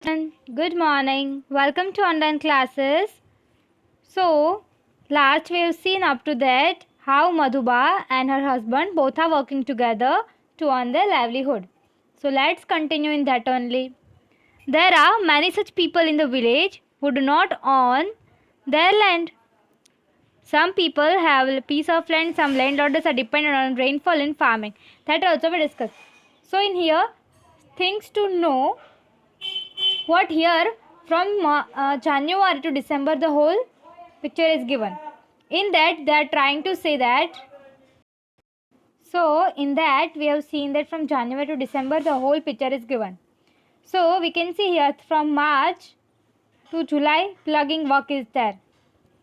And good morning. Welcome to online classes. So, last we have seen up to that how Madhuba and her husband both are working together to earn their livelihood. So, let's continue in that only. There are many such people in the village who do not own their land. Some people have a piece of land, some landowners are dependent on rainfall in farming. That also we discussed. So, in here, things to know what here from January to December the whole picture is given. In that they are trying to say that, so in that we have seen that from January to December the whole picture is given. So we can see here from March to July plugging work is there.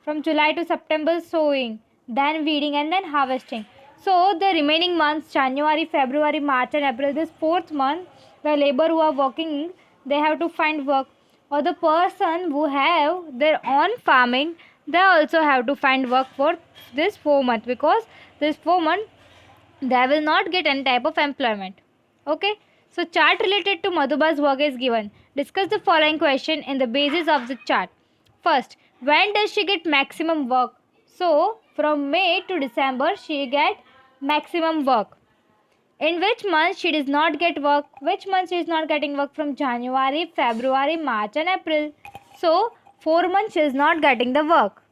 From July to September sowing, then weeding and then harvesting. So the remaining months January, February, March and April, this fourth month the labor who are working they have to find work, or the person who have their own farming they also have to find work for this 4 month, because this 4 month they will not get any type of employment. Okay, so chart related to Madhuba's work is given. Discuss the following question in the basis of the chart. First, when does she get maximum work? So from May to December she get maximum work. In which month she does not get work? Which month she is not getting work? From January, February, March and April. So 4 months she is not getting the work.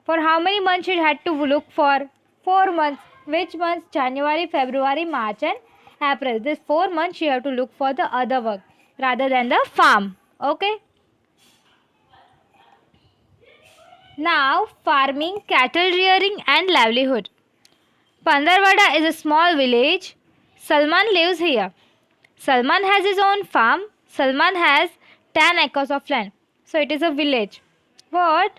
For how many months she had to look for? 4 months. Which months? January, February, March and April. This 4 months she have to look for the other work rather than the farm. Okay. Now farming, cattle rearing and livelihood. Pandarwada is a small village. Salman lives here. Salman has his own farm. Salman has 10 acres of land. So it is a village. What?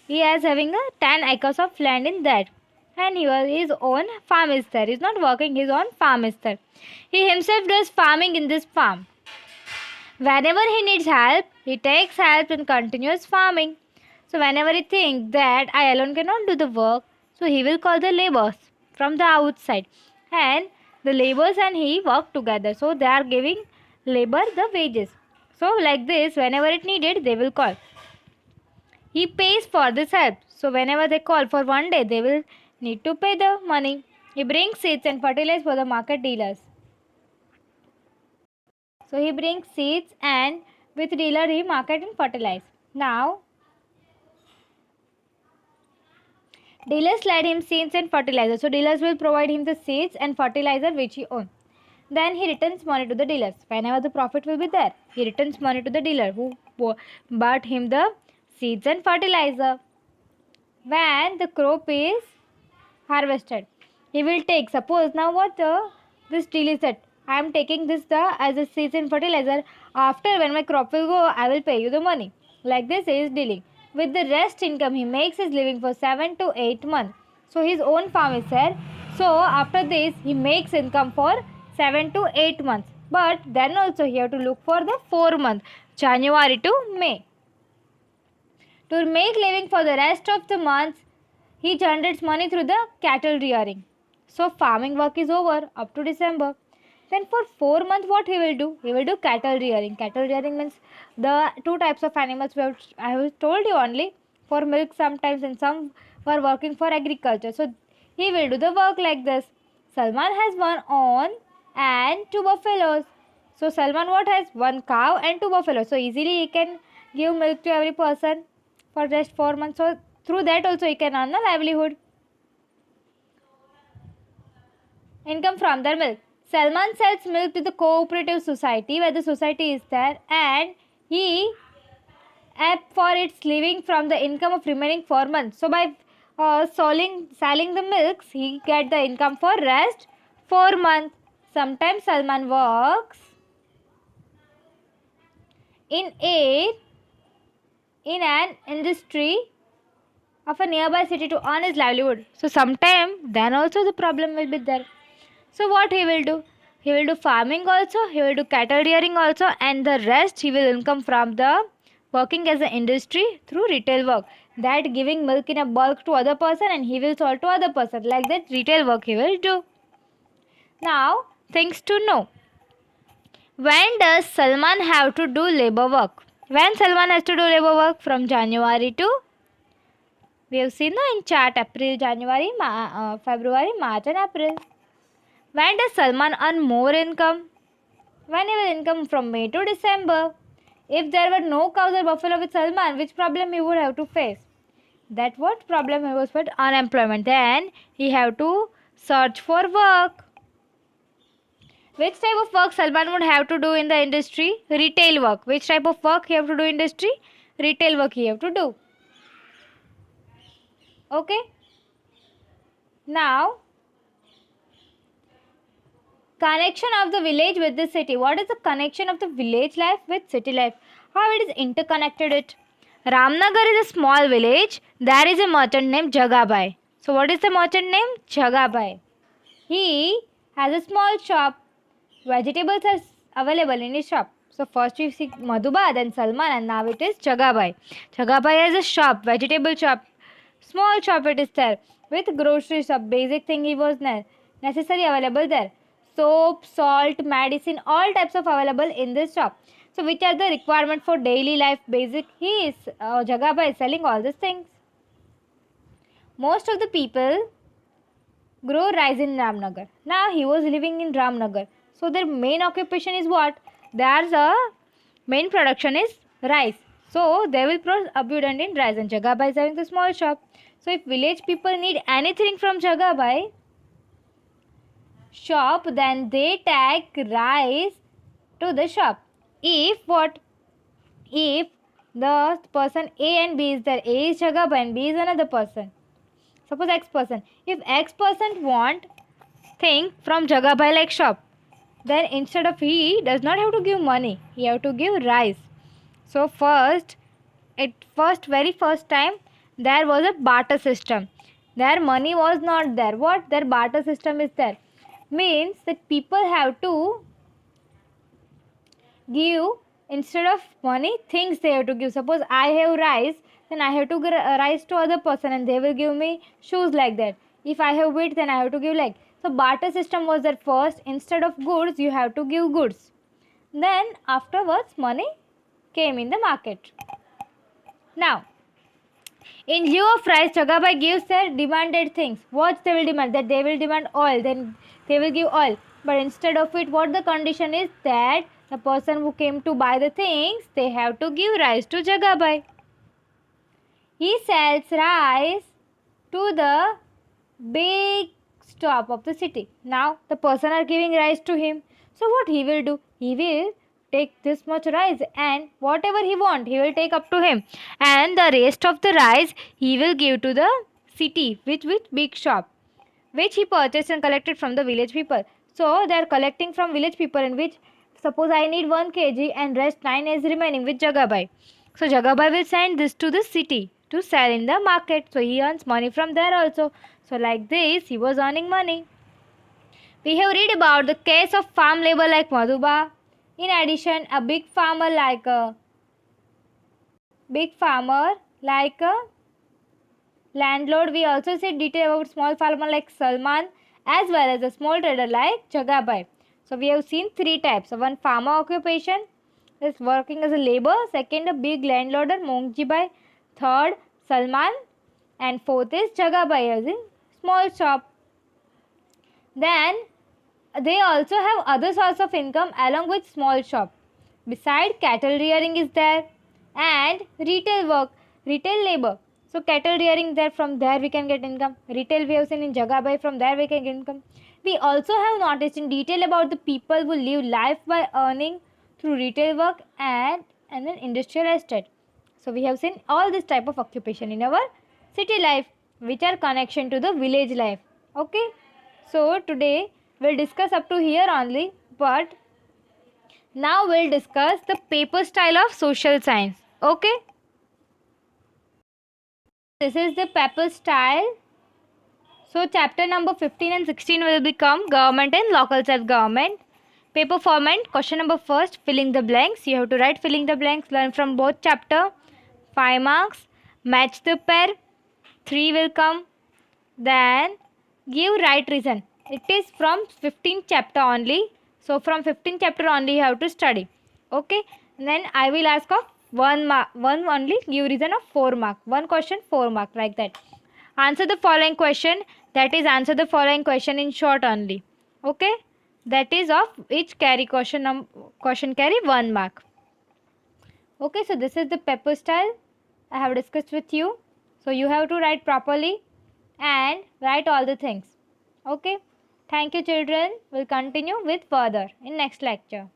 He is having a 10 acres of land in that. And his own farm is there. He is not working, his own farm is there. He himself does farming in this farm. Whenever he needs help, he takes help and continues farming. So whenever he thinks that I alone cannot do the work, so he will call the laborers from the outside. And the laborers and he work together. So they are giving labor the wages. So like this, whenever it needed, they will call. He pays for this help. So whenever they call for one day, they will need to pay the money. He brings seeds and fertilizers for the market dealers. So he brings seeds and with dealer he market and fertilize. Now dealers let him seeds and fertilizer. So dealers will provide him the seeds and fertilizer which he owns. Then he returns money to the dealers. Whenever the profit will be there, he returns money to the dealer who bought him the seeds and fertilizer. When the crop is harvested, he will take, suppose now what this deal is that I am taking this as a seeds and fertilizer. After when my crop will go, I will pay you the money. Like this he is dealing. With the rest income he makes his living for 7 to 8 months. So his own farm is there. So after this he makes income for 7 to 8 months. But then also he have to look for the 4 month, January to May. To make living for the rest of the months, he generates money through the cattle rearing. So farming work is over up to December. Then for 4 months what he will do? He will do cattle rearing. Cattle rearing means the two types of animals I have told you only. For milk sometimes and some were working for agriculture. So he will do the work like this. Salman has one on and two buffaloes. So Salman what has? One cow and two buffaloes. So easily he can give milk to every person for just 4 months. So through that also he can earn a livelihood. Income from their milk. Salman sells milk to the cooperative society where the society is there, and he apt for its living from the income of remaining 4 months. So by selling the milks, he get the income for rest 4 months. Sometimes Salman works in an industry of a nearby city to earn his livelihood. So sometime then also the problem will be there. So what he will do? He will do farming also, he will do cattle rearing also, and the rest he will income from the working as an industry through retail work. That giving milk in a bulk to other person and he will sell to other person. Like that retail work he will do. Now things to know. When does Salman have to do labor work? When Salman has to do labor work? From January to, we have seen in chart, April, January, February, March and April. When does Salman earn more income? When he will income from May to December. If there were no cows or buffalo with Salman, which problem he would have to face? That what problem he was with? Unemployment. Then he have to search for work. Which type of work Salman would have to do in the industry? Retail work. Which type of work he have to do in industry? Retail work he have to do. Okay. Now, connection of the village with the city. What is the connection of the village life with city life? How it is interconnected it? Ramnagar is a small village. There is a merchant named Jagabai. So what is the merchant name? Jagabai. He has a small shop. Vegetables are available in his shop. So first we see Madhuba, then Salman, and now it is Jagabai. Jagabai has a shop, vegetable shop. Small shop it is there. With grocery shop, basic thing he was necessary available there. Soap, salt, medicine, all types of available in this shop. So which are the requirement for daily life basic? He is, Jagabai is selling all these things. Most of the people grow rice in Ramnagar. Now he was living in Ramnagar. So their main occupation is what? There's a main production is rice. So they will produce abundant in rice, and Jagabai is having the small shop. So if village people need anything from Jagabai shop, then they take rice to the shop. If what? If the person A and B is there, A is Jagabai and B is another person. Suppose X person. If X person want thing from Jagabai like shop, then instead of he does not have to give money, he have to give rice. So very first time there was a barter system. Their money was not there. What? Their barter system is there. Means that people have to give, instead of money, things they have to give. Suppose I have rice, then I have to give rice to other person and they will give me shoes like that. If I have wheat, then I have to give like. So barter system was there first. Instead of goods, you have to give goods. Then afterwards, money came in the market. Now, in lieu of rice, Jagabai gives their demanded things. What they will demand? That they will demand oil, then they will give oil. But instead of it, what the condition is? That the person who came to buy the things, they have to give rice to Jagabai. He sells rice to the big stop of the city. Now the person are giving rice to him. So what he will do? He will take this much rice and whatever he want, he will take up to him. And the rest of the rice he will give to the city, which big shop, which he purchased and collected from the village people. So they are collecting from village people, in which suppose I need 1 kg and rest 9 is remaining with Jagabai. So Jagabai will send this to the city to sell in the market. So he earns money from there also. So like this he was earning money. We have read about the case of farm labor like Madhuba. In addition, a big farmer like a landlord. We also see detail about small farmer like Salman, as well as a small trader like Jagabai. So we have seen 3 types. So one, farmer occupation is working as a labor. Second, a big landlorder Mongjibai. Third, Salman. And fourth is Jagabai as in small shop. Then they also have other source of income along with small shop. Beside, cattle rearing is there and retail work, retail labor. So cattle rearing there, from there we can get income. Retail we have seen in Jagabai, from there we can get income. We also have noticed in detail about the people who live life by earning through retail work and an industrial estate. So we have seen all this type of occupation in our city life, which are connection to the village life. Okay. So today we'll discuss up to here only, but now we'll discuss the paper style of social science. Okay. This is the paper style. So chapter number 15 and 16 will become government and local self-government. Paper format, question number first, filling the blanks. You have to write filling the blanks, learn from both chapter. 5 marks. Match the pair. 3 will come. Then give right reason. It is from 15th chapter only. So from 15th chapter only you have to study. Okay. Then I will ask of 1 mark, one only, give reason of 4 mark. One question 4 mark, like that. Answer the following question. That is, answer the following question in short only. Okay. That is of each carry question, question carry 1 mark. Okay, so this is the paper style I have discussed with you. So you have to write properly and write all the things. Okay. Thank you, children. We'll continue with further in next lecture.